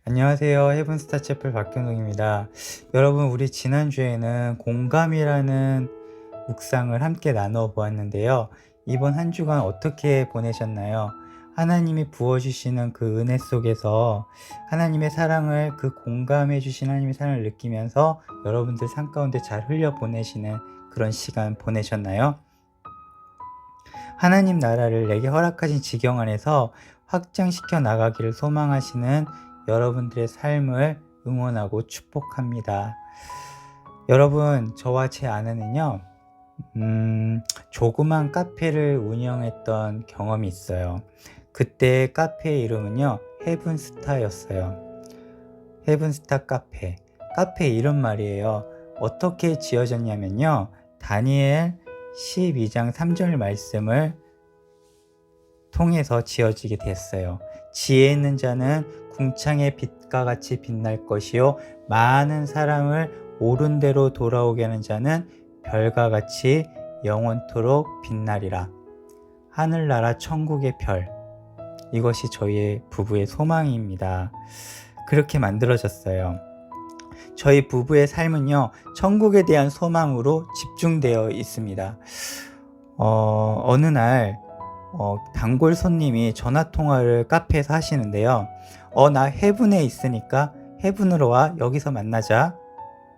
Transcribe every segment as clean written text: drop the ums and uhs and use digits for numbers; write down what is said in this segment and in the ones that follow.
안녕하세요. 헤븐스타 채플 박경동입니다. 여러분, 우리 지난주에는 공감이라는 묵상을 함께 나누어 보았는데요. 이번 한 주간 어떻게 보내셨나요? 하나님이 부어주시는 그 은혜 속에서 하나님의 사랑을, 그 공감해 주신 하나님의 사랑을 느끼면서 여러분들 삶 가운데 잘 흘려 보내시는 그런 시간 보내셨나요? 하나님 나라를 내게 허락하신 지경 안에서 확장시켜 나가기를 소망하시는 여러분들의 삶을 응원하고 축복합니다. 여러분, 저와 제 아내는요, 조그만 카페를 운영했던 경험이 있어요. 그때 카페의 이름은요, 헤븐스타였어요. 헤븐스타 카페. 카페 이름 말이에요. 어떻게 지어졌냐면요, 다니엘 12장 3절 말씀을 통해서 지어지게 됐어요. 지혜 있는 자는 궁창의 빛과 같이 빛날 것이요, 많은 사람을 옳은 대로 돌아오게 하는 자는 별과 같이 영원토록 빛나리라. 하늘나라 천국의 별, 이것이 저희의 부부의 소망입니다. 그렇게 만들어졌어요. 저희 부부의 삶은요, 천국에 대한 소망으로 집중되어 있습니다. 어느 날 단골 손님이 전화통화를 카페에서 하시는데요. 나 헤븐에 있으니까 헤븐으로 와, 여기서 만나자,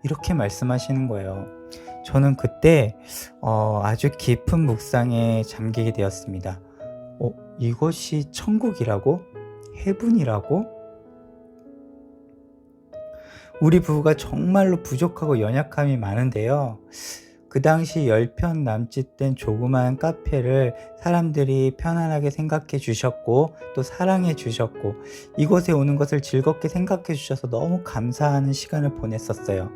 이렇게 말씀하시는 거예요. 저는 그때 아주 깊은 묵상에 잠기게 되었습니다. 이것이 천국이라고? 헤븐이라고? 우리 부부가 정말로 부족하고 연약함이 많은데요. 그 당시 10편 남짓 된 조그만 카페를 사람들이 편안하게 생각해 주셨고, 또 사랑해 주셨고, 이곳에 오는 것을 즐겁게 생각해 주셔서 너무 감사하는 시간을 보냈었어요.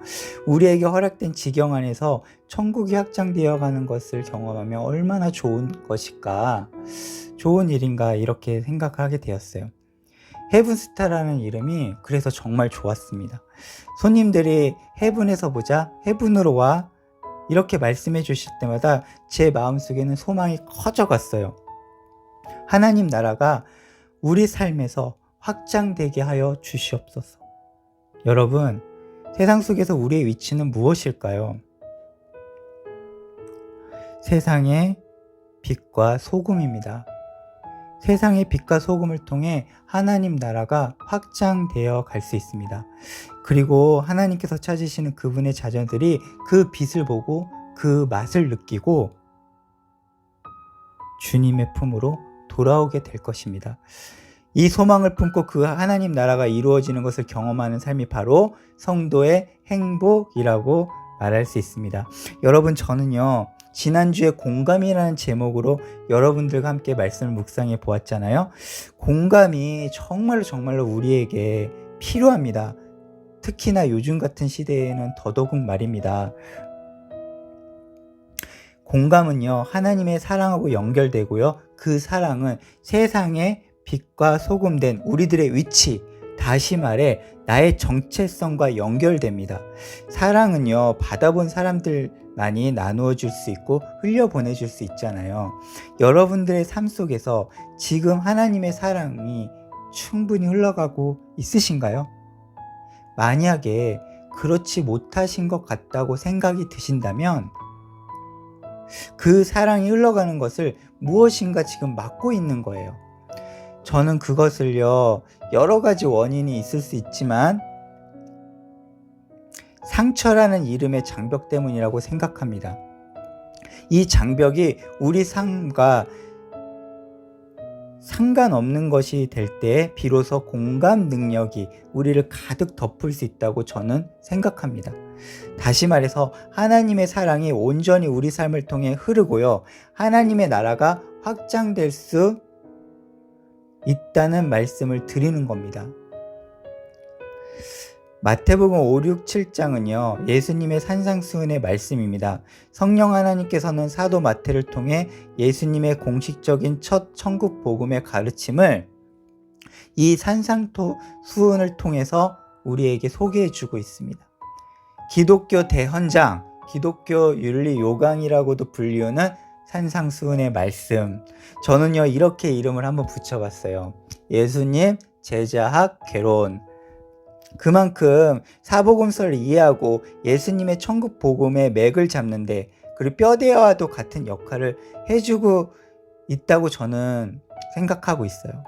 우리에게 허락된 지경 안에서 천국이 확장되어 가는 것을 경험하면 얼마나 좋은 것일까, 좋은 일인가, 이렇게 생각하게 되었어요. 헤븐스타라는 이름이 그래서 정말 좋았습니다. 손님들이 헤븐에서 보자, 헤븐으로 와, 이렇게 말씀해 주실 때마다 제 마음속에는 소망이 커져갔어요. 하나님 나라가 우리 삶에서 확장되게 하여 주시옵소서. 여러분, 세상 속에서 우리의 위치는 무엇일까요? 세상의 빛과 소금입니다. 세상의 빛과 소금을 통해 하나님 나라가 확장되어 갈 수 있습니다. 그리고 하나님께서 찾으시는 그분의 자녀들이 그 빛을 보고 그 맛을 느끼고 주님의 품으로 돌아오게 될 것입니다. 이 소망을 품고 그 하나님 나라가 이루어지는 것을 경험하는 삶이 바로 성도의 행복이라고 말할 수 있습니다. 여러분, 저는요, 지난주에 공감이라는 제목으로 여러분들과 함께 말씀을 묵상해 보았잖아요. 공감이 정말로 우리에게 필요합니다. 특히나 요즘 같은 시대에는 더더욱 말입니다. 공감은요, 하나님의 사랑하고 연결되고요, 그 사랑은 세상의 빛과 소금된 우리들의 위치, 다시 말해 나의 정체성과 연결됩니다. 사랑은요, 받아본 사람들만이 나누어 줄 수 있고 흘려보내 줄 수 있잖아요. 여러분들의 삶 속에서 지금 하나님의 사랑이 충분히 흘러가고 있으신가요? 만약에 그렇지 못하신 것 같다고 생각이 드신다면 그 사랑이 흘러가는 것을 무엇인가 지금 막고 있는 거예요. 저는 그것을요, 여러 가지 원인이 있을 수 있지만 상처라는 이름의 장벽 때문이라고 생각합니다. 이 장벽이 우리 삶과 상관없는 것이 될 때 비로소 공감 능력이 우리를 가득 덮을 수 있다고 저는 생각합니다. 다시 말해서 하나님의 사랑이 온전히 우리 삶을 통해 흐르고요, 하나님의 나라가 확장될 수 있다는 말씀을 드리는 겁니다. 마태복음 5, 6, 7장은요, 예수님의 산상수훈의 말씀입니다. 성령 하나님께서는 사도 마태를 통해 예수님의 공식적인 첫 천국 복음의 가르침을 이 산상수훈을 통해서 우리에게 소개해 주고 있습니다. 기독교 대헌장, 기독교 윤리 요강이라고도 불리우는 산상수훈의 말씀, 저는요, 이렇게 이름을 한번 붙여봤어요. 예수님 제자학 개론. 그만큼 사복음서를 이해하고 예수님의 천국 복음의 맥을 잡는데, 그리고 뼈대와도 같은 역할을 해주고 있다고 저는 생각하고 있어요.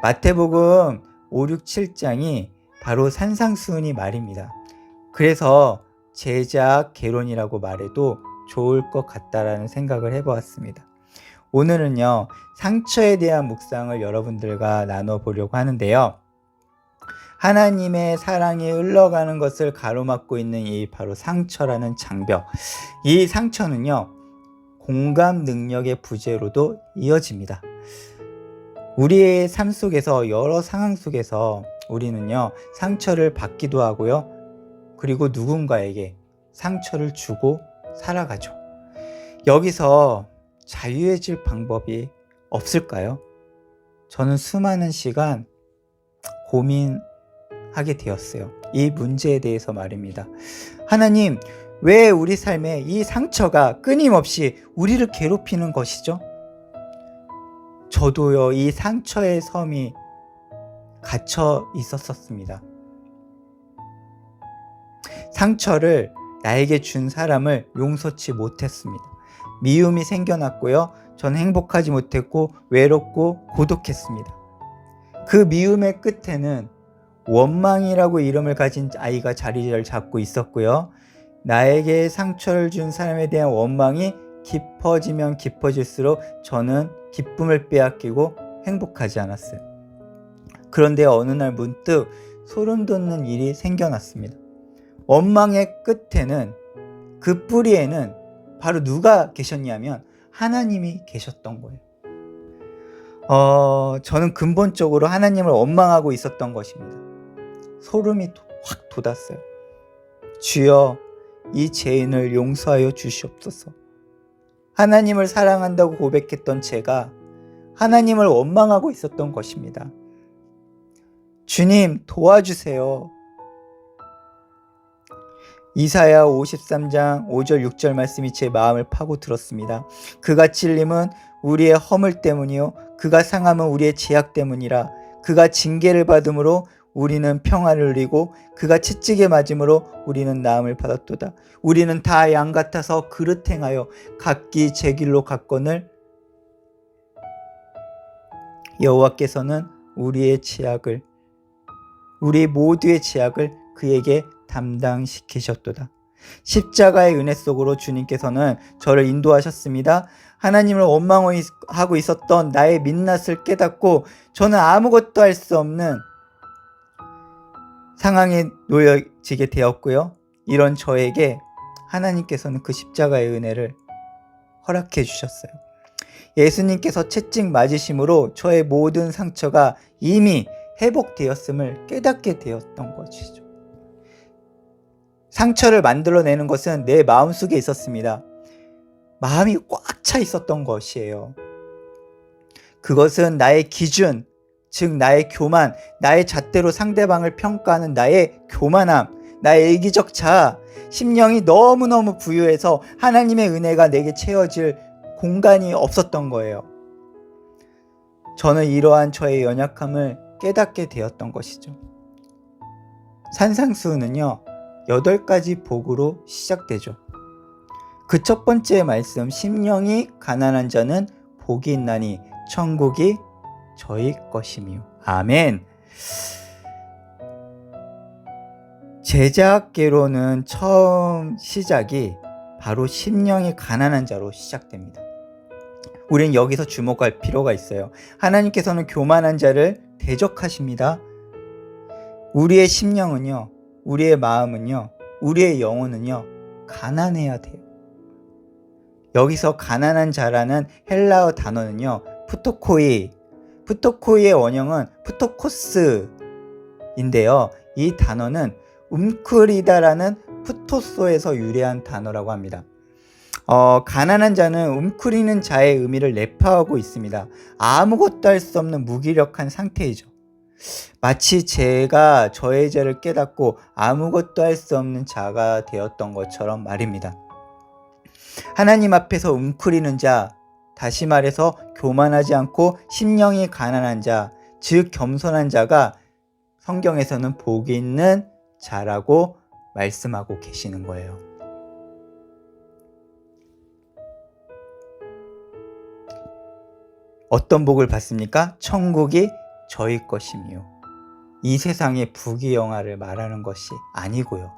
마태복음 5, 6, 7장이 바로 산상수훈이 말입니다. 그래서 제작 개론이라고 말해도 좋을 것 같다라는 생각을 해보았습니다. 오늘은요, 상처에 대한 묵상을 여러분들과 나눠보려고 하는데요. 하나님의 사랑이 흘러가는 것을 가로막고 있는 이 바로 상처라는 장벽. 이 상처는요, 공감 능력의 부재로도 이어집니다. 우리의 삶 속에서, 여러 상황 속에서 우리는요, 상처를 받기도 하고요, 그리고 누군가에게 상처를 주고 살아가죠. 여기서 자유해질 방법이 없을까요? 저는 수많은 시간 고민하게 되었어요. 이 문제에 대해서 말입니다. 하나님, 왜 우리 삶에 이 상처가 끊임없이 우리를 괴롭히는 것이죠? 저도요, 이 상처의 섬이 갇혀 있었습니다. 상처를 나에게 준 사람을 용서치 못했습니다. 미움이 생겨났고요, 저는 행복하지 못했고 외롭고 고독했습니다. 그 미움의 끝에는 원망이라고 이름을 가진 아이가 자리를 잡고 있었고요, 나에게 상처를 준 사람에 대한 원망이 깊어지면 깊어질수록 저는 기쁨을 빼앗기고 행복하지 않았어요. 그런데 어느 날 문득 소름 돋는 일이 생겨났습니다. 원망의 끝에는, 그 뿌리에는 바로 누가 계셨냐면 하나님이 계셨던 거예요. 저는 근본적으로 하나님을 원망하고 있었던 것입니다. 소름이 확 돋았어요. 주여, 이 죄인을 용서하여 주시옵소서. 하나님을 사랑한다고 고백했던 제가 하나님을 원망하고 있었던 것입니다. 주님, 도와주세요. 이사야 53장 5절 6절 말씀이 제 마음을 파고들었습니다. 그가 찔림은 우리의 허물 때문이요, 그가 상함은 우리의 죄악 때문이라. 그가 징계를 받음으로 우리는 평안을 누리고 그가 채찍에 맞음으로 우리는 나음을 받았도다. 우리는 다 양 같아서 그릇 행하여 각기 제 길로 갔거늘 여호와께서는 우리 모두의 죄악을 그에게 담당시키셨도다. 십자가의 은혜 속으로 주님께서는 저를 인도하셨습니다. 하나님을 원망하고 있었던 나의 민낯을 깨닫고 저는 아무것도 할 수 없는 상황에 놓여지게 되었고요. 이런 저에게 하나님께서는 그 십자가의 은혜를 허락해 주셨어요. 예수님께서 채찍 맞으심으로 저의 모든 상처가 이미 회복되었음을 깨닫게 되었던 것이죠. 상처를 만들어내는 것은 내 마음속에 있었습니다. 마음이 꽉 차 있었던 것이에요. 그것은 나의 기준, 즉 나의 교만, 나의 잣대로 상대방을 평가하는 나의 교만함, 나의 이기적 자아, 심령이 너무너무 부유해서 하나님의 은혜가 내게 채워질 공간이 없었던 거예요. 저는 이러한 저의 연약함을 깨닫게 되었던 것이죠. 산상수훈은요, 8가지 복으로 시작되죠. 그 첫 번째 말씀, 심령이 가난한 자는 복이 있나니 천국이 저희 것이며. 아멘. 제작계로는 처음 시작이 바로 심령이 가난한 자로 시작됩니다. 우린 여기서 주목할 필요가 있어요. 하나님께서는 교만한 자를 대적하십니다. 우리의 심령은요, 우리의 마음은요, 우리의 영혼은요, 가난해야 돼요. 여기서 가난한 자라는 헬라어 단어는요, 푸토코이의 원형은 푸토코스인데요. 이 단어는 움크리다라는 푸토소에서 유래한 단어라고 합니다. 가난한 자는 움크리는 자의 의미를 내포하고 있습니다. 아무것도 할 수 없는 무기력한 상태이죠. 마치 제가 저의 죄를 깨닫고 아무것도 할 수 없는 자가 되었던 것처럼 말입니다. 하나님 앞에서 움크리는 자, 다시 말해서 교만하지 않고 심령이 가난한 자, 즉 겸손한 자가 성경에서는 복이 있는 자라고 말씀하고 계시는 거예요. 어떤 복을 받습니까? 천국이 저희 것이며 이 세상의 부귀영화를 말하는 것이 아니고요.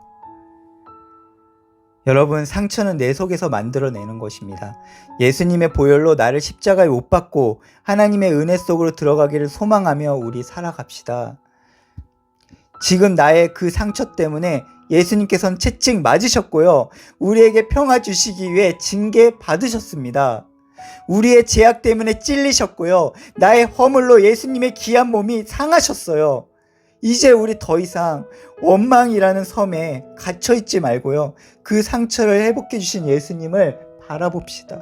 여러분, 상처는 내 속에서 만들어내는 것입니다. 예수님의 보혈로 나를 십자가에 못 박고 하나님의 은혜 속으로 들어가기를 소망하며 우리 살아갑시다. 지금 나의 그 상처 때문에 예수님께서는 채찍 맞으셨고요. 우리에게 평화 주시기 위해 징계 받으셨습니다. 우리의 죄악 때문에 찔리셨고요. 나의 허물로 예수님의 귀한 몸이 상하셨어요. 이제 우리 더 이상 원망이라는 섬에 갇혀있지 말고요. 그 상처를 회복해 주신 예수님을 바라봅시다.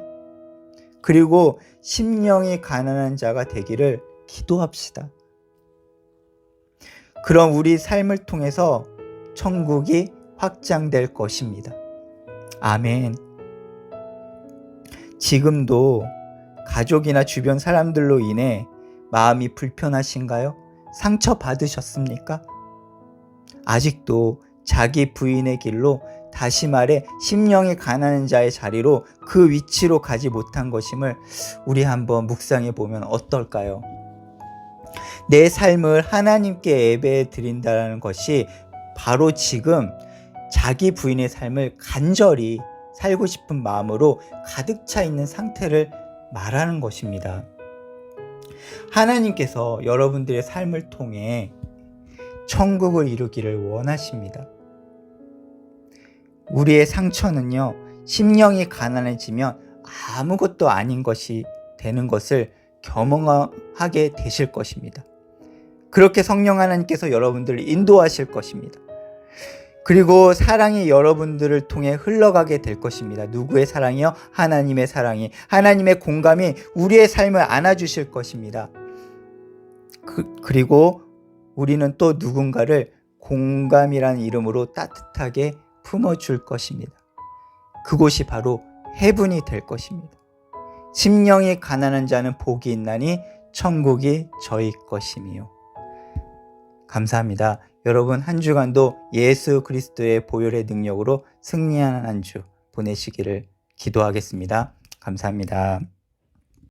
그리고 심령이 가난한 자가 되기를 기도합시다. 그럼 우리 삶을 통해서 천국이 확장될 것입니다. 아멘. 지금도 가족이나 주변 사람들로 인해 마음이 불편하신가요? 상처 받으셨습니까? 아직도 자기 부인의 길로, 다시 말해 심령이 가난한 자의 자리로, 그 위치로 가지 못한 것임을 우리 한번 묵상해 보면 어떨까요? 내 삶을 하나님께 예배해 드린다는 것이 바로 지금 자기 부인의 삶을 간절히 살고 싶은 마음으로 가득 차 있는 상태를 말하는 것입니다. 하나님께서 여러분들의 삶을 통해 천국을 이루기를 원하십니다. 우리의 상처는요, 심령이 가난해지면 아무것도 아닌 것이 되는 것을 경험하게 되실 것입니다. 그렇게 성령 하나님께서 여러분들을 인도하실 것입니다. 그리고 사랑이 여러분들을 통해 흘러가게 될 것입니다. 누구의 사랑이요? 하나님의 사랑이, 하나님의 공감이 우리의 삶을 안아주실 것입니다. 그리고 우리는 또 누군가를 공감이라는 이름으로 따뜻하게 품어줄 것입니다. 그곳이 바로 헤븐이 될 것입니다. 심령이 가난한 자는 복이 있나니 천국이 저희 것이미요. 감사합니다. 여러분, 한 주간도 예수 그리스도의 보혈의 능력으로 승리하는 한 주 보내시기를 기도하겠습니다. 감사합니다.